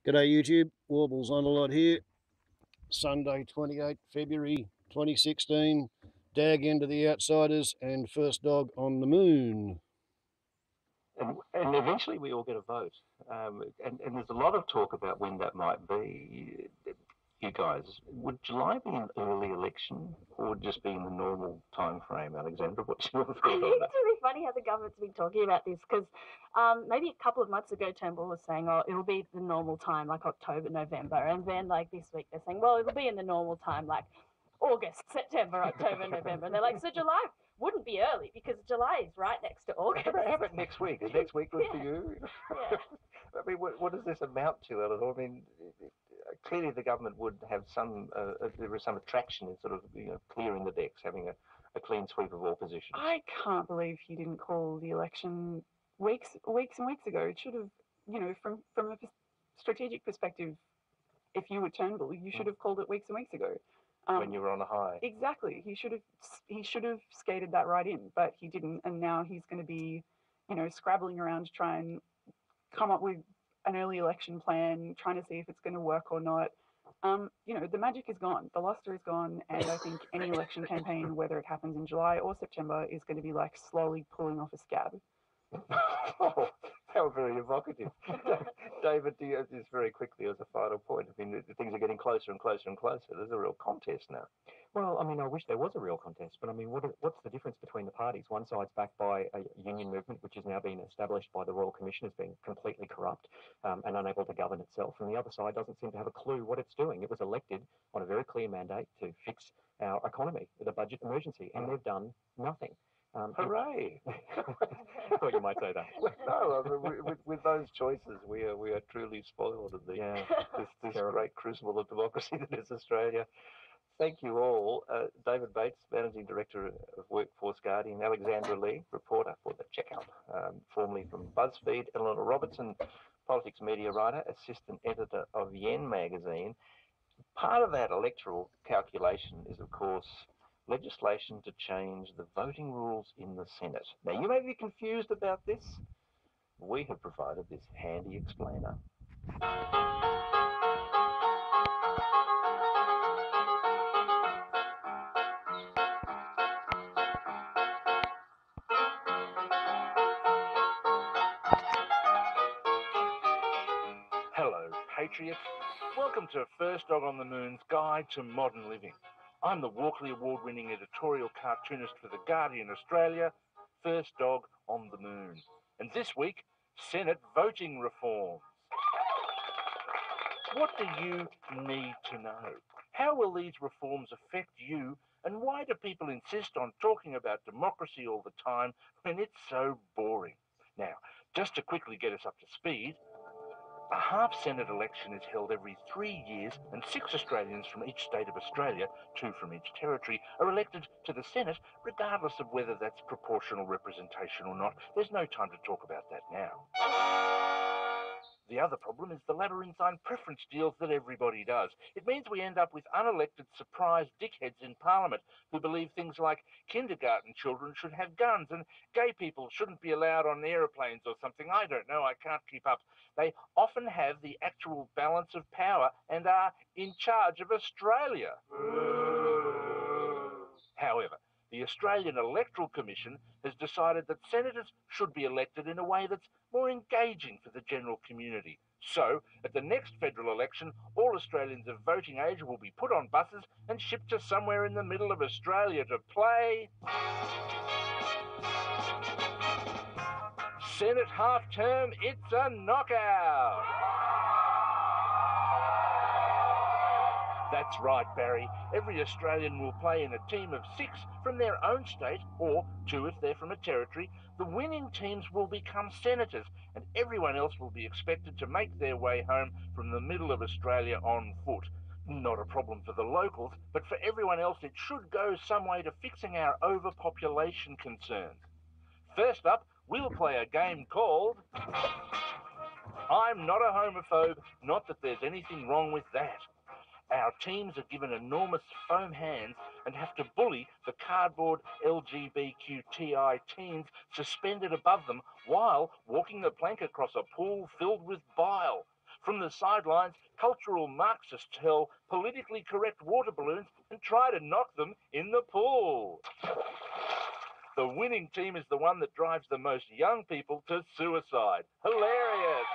G'day YouTube, Warbles on a lot here. Sunday 28 February 2016. Dag into the Outsiders and First Dog on the Moon. And eventually we all get a vote. And there's a lot of talk about when that might be. You guys, would July be an early election or just be in the normal time frame? Alexandra, what's your thought on that? It's really funny how the government's been talking about this because maybe a couple of months ago Turnbull was saying, oh, it'll be the normal time, like October, November. And then like this week they're saying, well, it'll be in the normal time, like August, September, October, November. And they're like, so July wouldn't be early because July is right next to August. How about next week? Is next week good for you? Yeah. I mean, what does this amount to, Eleanor? I mean, clearly the government would have there was some attraction in sort of clearing the decks, having a clean sweep of all positions. I can't believe he didn't call the election weeks and weeks ago. It should have, from a strategic perspective, if you were Turnbull, you should have called it weeks and weeks ago. When you were on a high. Exactly. He should have skated that right in, but he didn't, and now he's going to be, scrabbling around to try and come up with an early election plan, trying to see if it's going to work or not. The magic is gone. The luster is gone, and I think any election campaign, whether it happens in July or September, is going to be like slowly pulling off a scab. Oh, how very evocative. David, just very quickly as a final point, I mean, things are getting closer and closer and closer. There's a real contest now. Well, I mean, I wish there was a real contest, but I mean, what's the difference between the parties? One side's backed by a union movement, which has now been established by the Royal Commission as being completely corrupt and unable to govern itself, and the other side doesn't seem to have a clue what it's doing. It was elected on a very clear mandate to fix our economy with a budget emergency, and they've done nothing. Hooray! I thought you might say that. No, I mean, with those choices, we are truly spoiled in this great crucible of democracy that is Australia. Thank you all. David Bates, Managing Director of Workforce Guardian, Alexandra Lee, reporter for The Checkout, formerly from BuzzFeed, Eleanor Robertson, politics media writer, assistant editor of Yen magazine. Part of that electoral calculation is, of course, legislation to change the voting rules in the Senate. Now, you may be confused about this. We have provided this handy explainer. Hello, patriots. Welcome to First Dog on the Moon's Guide to Modern Living. I'm the Walkley Award-winning editorial cartoonist for The Guardian Australia, First Dog on the Moon. And this week, Senate voting reforms. What do you need to know? How will these reforms affect you, and why do people insist on talking about democracy all the time when it's so boring? Now, just to quickly get us up to speed, a half-Senate election is held every 3 years, and 6 Australians from each state of Australia, 2 from each territory, are elected to the Senate, regardless of whether that's proportional representation or not. There's no time to talk about that now. The other problem is the labyrinthine preference deals that everybody does. It means we end up with unelected surprise dickheads in Parliament who believe things like kindergarten children should have guns and gay people shouldn't be allowed on aeroplanes or something. I don't know. I can't keep up. They often have the actual balance of power and are in charge of Australia. However, the Australian Electoral Commission has decided that senators should be elected in a way that's more engaging for the general community. So, at the next federal election, all Australians of voting age will be put on buses and shipped to somewhere in the middle of Australia to play Senate half-term. It's a knockout. That's right, Barry. Every Australian will play in a team of 6 from their own state, or 2 if they're from a territory. The winning teams will become senators, and everyone else will be expected to make their way home from the middle of Australia on foot. Not a problem for the locals, but for everyone else it should go some way to fixing our overpopulation concerns. First up, we'll play a game called I'm Not a Homophobe, not that there's anything wrong with that. Our teams are given enormous foam hands and have to bully the cardboard LGBTQI teens suspended above them while walking the plank across a pool filled with bile. From the sidelines, cultural Marxists hurl politically correct water balloons and try to knock them in the pool. The winning team is the one that drives the most young people to suicide. Hilarious!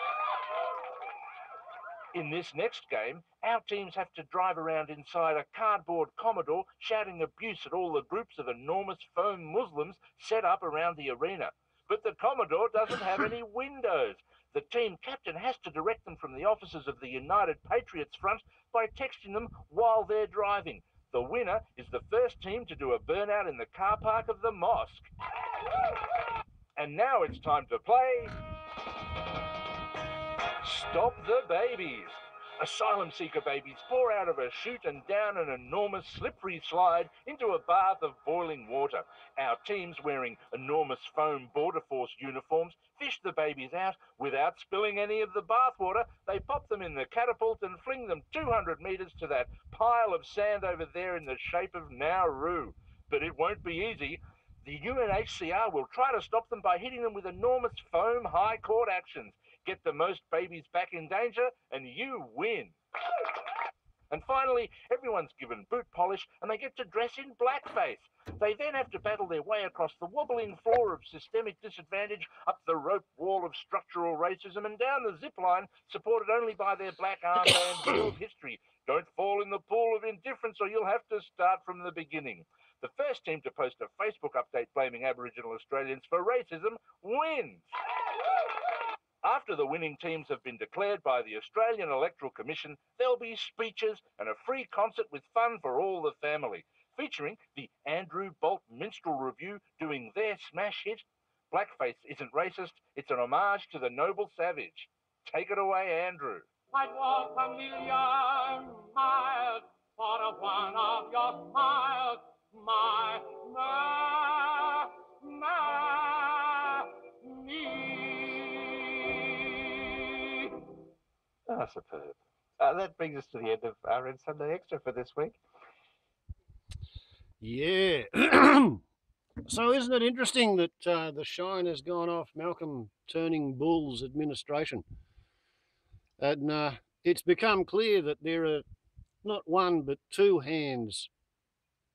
In this next game, our teams have to drive around inside a cardboard Commodore shouting abuse at all the groups of enormous foam Muslims set up around the arena. But the Commodore doesn't have any windows. The team captain has to direct them from the offices of the United Patriots Front by texting them while they're driving. The winner is the first team to do a burnout in the car park of the mosque. And now it's time to play Stop the Babies. Asylum seeker babies pour out of a chute and down an enormous slippery slide into a bath of boiling water. Our teams, wearing enormous foam border force uniforms, fish the babies out without spilling any of the bathwater. They pop them in the catapult and fling them 200 metres to that pile of sand over there in the shape of Nauru. But it won't be easy. The UNHCR will try to stop them by hitting them with enormous foam high court actions. Get the most babies back in danger and you win. And finally, everyone's given boot polish and they get to dress in blackface. They then have to battle their way across the wobbling floor of systemic disadvantage, up the rope wall of structural racism and down the zip line supported only by their black armband wheel of history. Don't fall in the pool of indifference or you'll have to start from the beginning. The first team to post a Facebook update blaming Aboriginal Australians for racism wins. After the winning teams have been declared by the Australian Electoral Commission, there'll be speeches and a free concert with fun for all the family, featuring the Andrew Bolt Minstrel Review doing their smash hit, Blackface Isn't Racist, it's an homage to the noble savage. Take it away, Andrew. I'd walk a million miles for one of your smiles, my me. Ah, superb. That brings us to the end of our Red Sunday Extra for this week. Yeah. So isn't it interesting that the shine has gone off Malcolm Turning Bull's administration? And it's become clear that there are not one but two hands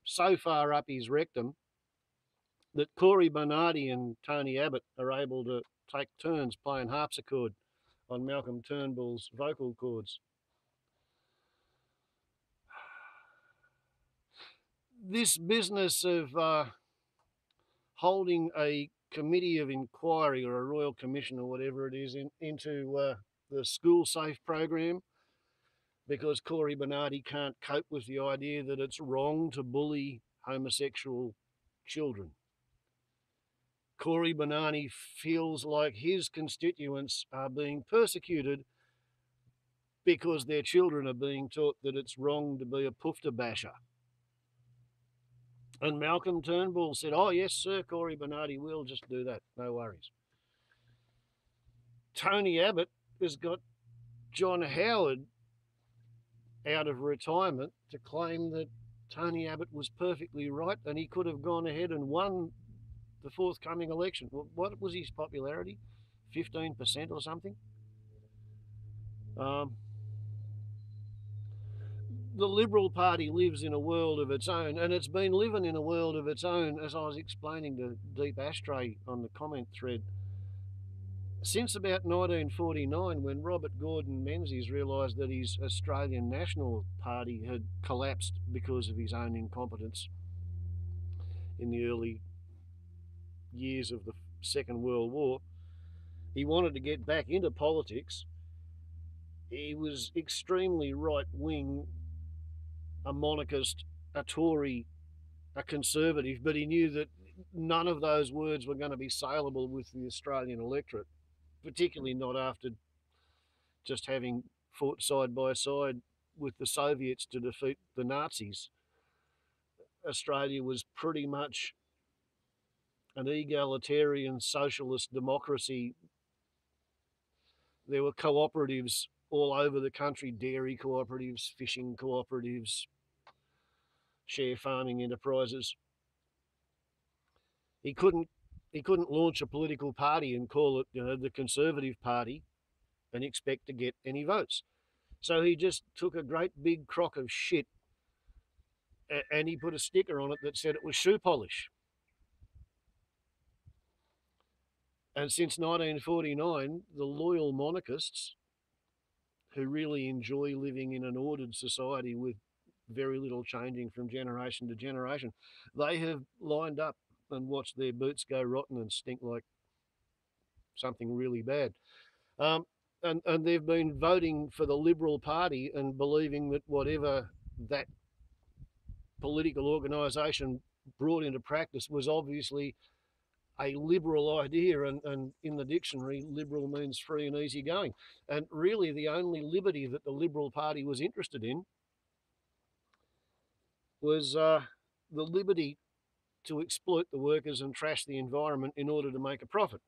so far up his rectum that Corey Bernardi and Tony Abbott are able to take turns playing harpsichord on Malcolm Turnbull's vocal cords. This business of holding a committee of inquiry or a royal commission or whatever it is into the school safe program because Corey Bernardi can't cope with the idea that it's wrong to bully homosexual children. Corey Bernardi feels like his constituents are being persecuted because their children are being taught that it's wrong to be a poofta basher. And Malcolm Turnbull said, oh, yes, sir, Corey Bernardi will just do that. No worries. Tony Abbott has got John Howard out of retirement to claim that Tony Abbott was perfectly right and he could have gone ahead and won the forthcoming election. What was his popularity? 15% or something? The Liberal Party lives in a world of its own, and it's been living in a world of its own, as I was explaining to Deep Ashtray on the comment thread, since about 1949, when Robert Gordon Menzies realised that his Australian National Party had collapsed because of his own incompetence in the early years of the Second World War. He wanted to get back into politics. He was extremely right-wing, a monarchist, a Tory, a conservative, but he knew that none of those words were going to be saleable with the Australian electorate, particularly not after just having fought side by side with the Soviets to defeat the Nazis. Australia was pretty much an egalitarian socialist democracy. There were cooperatives all over the country, dairy cooperatives, fishing cooperatives, share farming enterprises. He couldn't launch a political party and call it, the Conservative Party, and expect to get any votes. So he just took a great big crock of shit and he put a sticker on it that said it was shoe polish. And since 1949, the loyal monarchists, who really enjoy living in an ordered society with very little changing from generation to generation, they have lined up and watched their boots go rotten and stink like something really bad. And they've been voting for the Liberal Party and believing that whatever that political organisation brought into practice was obviously a liberal idea, and in the dictionary, liberal means free and easy going. And really the only liberty that the Liberal Party was interested in was the liberty to exploit the workers and trash the environment in order to make a profit.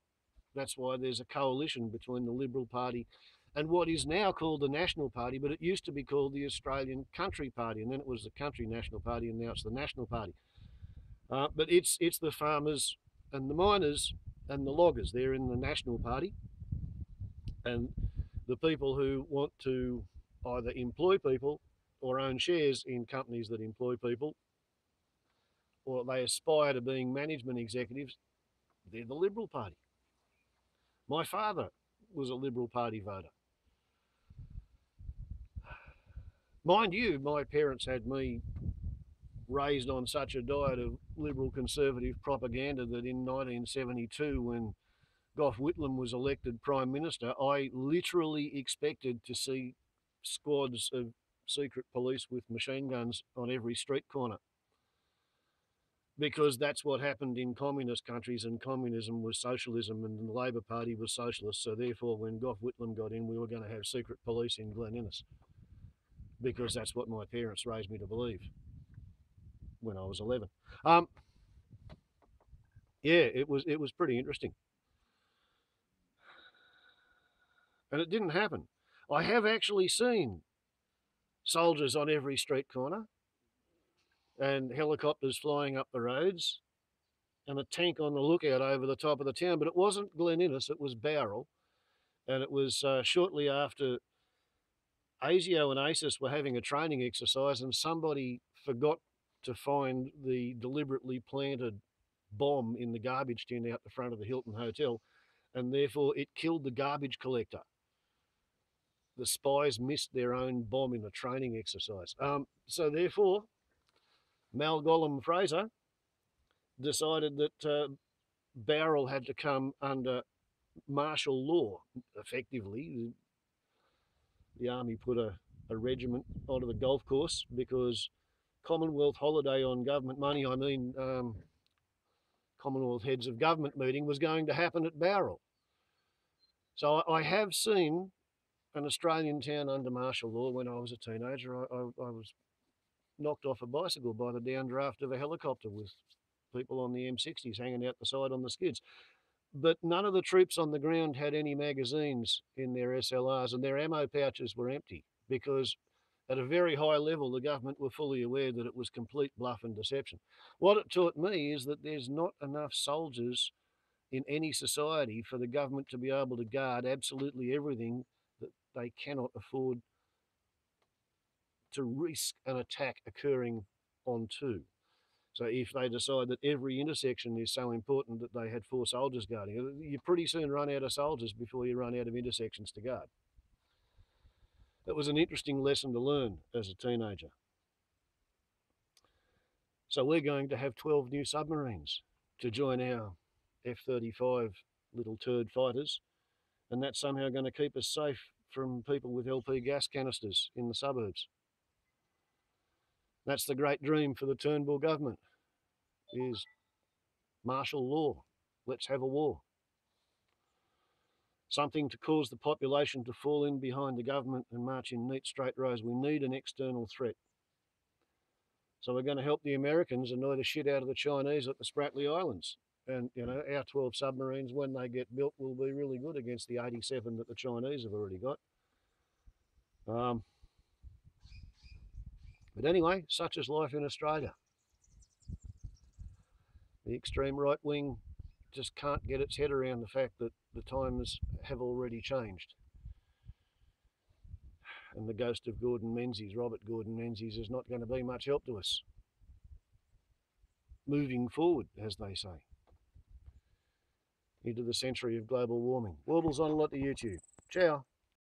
That's why there's a coalition between the Liberal Party and what is now called the National Party, but it used to be called the Australian Country Party, and then it was the Country National Party, and now it's the National Party. But it's the farmers and the miners and the loggers. They're in the National Party, and the people who want to either employ people or own shares in companies that employ people, or they aspire to being management executives, they're the Liberal Party. My father was a Liberal Party voter. Mind you, my parents had me raised on such a diet of Liberal conservative propaganda that in 1972, when Gough Whitlam was elected Prime Minister, I literally expected to see squads of secret police with machine guns on every street corner, because that's what happened in communist countries, and communism was socialism and the Labor Party was socialist. So therefore, when Gough Whitlam got in, we were going to have secret police in Glen Innes, because that's what my parents raised me to believe when I was 11. Yeah, it was pretty interesting. And it didn't happen. I have actually seen soldiers on every street corner and helicopters flying up the roads and a tank on the lookout over the top of the town. But it wasn't Glen Innes, it was Bowral. And it was shortly after ASIO and ACIS were having a training exercise, and somebody forgot to find the deliberately planted bomb in the garbage tin out the front of the Hilton Hotel, and therefore it killed the garbage collector. The spies missed their own bomb in a training exercise. So therefore, Malcolm Fraser decided that Bowral had to come under martial law. Effectively, the army put a regiment onto the golf course because Commonwealth holiday on government money, Commonwealth heads of government meeting, was going to happen at Bowral. So I have seen an Australian town under martial law when I was a teenager. I was knocked off a bicycle by the downdraft of a helicopter with people on the M60s hanging out the side on the skids. But none of the troops on the ground had any magazines in their SLRs, and their ammo pouches were empty, because at a very high level, the government were fully aware that it was complete bluff and deception. What it taught me is that there's not enough soldiers in any society for the government to be able to guard absolutely everything that they cannot afford to risk an attack occurring onto. So if they decide that every intersection is so important that they had 4 soldiers guarding it, you pretty soon run out of soldiers before you run out of intersections to guard. It was an interesting lesson to learn as a teenager. So we're going to have 12 new submarines to join our F-35 little turd fighters, and that's somehow going to keep us safe from people with LP gas canisters in the suburbs. That's the great dream for the Turnbull government, is martial law. Let's have a war. Something to cause the population to fall in behind the government and march in neat straight rows. We need an external threat. So we're going to help the Americans annoy the shit out of the Chinese at the Spratly Islands. And, you know, our 12 submarines, when they get built, will be really good against the 87 that the Chinese have already got. But anyway, such is life in Australia. The extreme right wing just can't get its head around the fact that the times have already changed. And the ghost of Gordon Menzies, Robert Gordon Menzies, is not going to be much help to us moving forward, as they say, into the century of global warming. Warbles on a lot to YouTube. Ciao.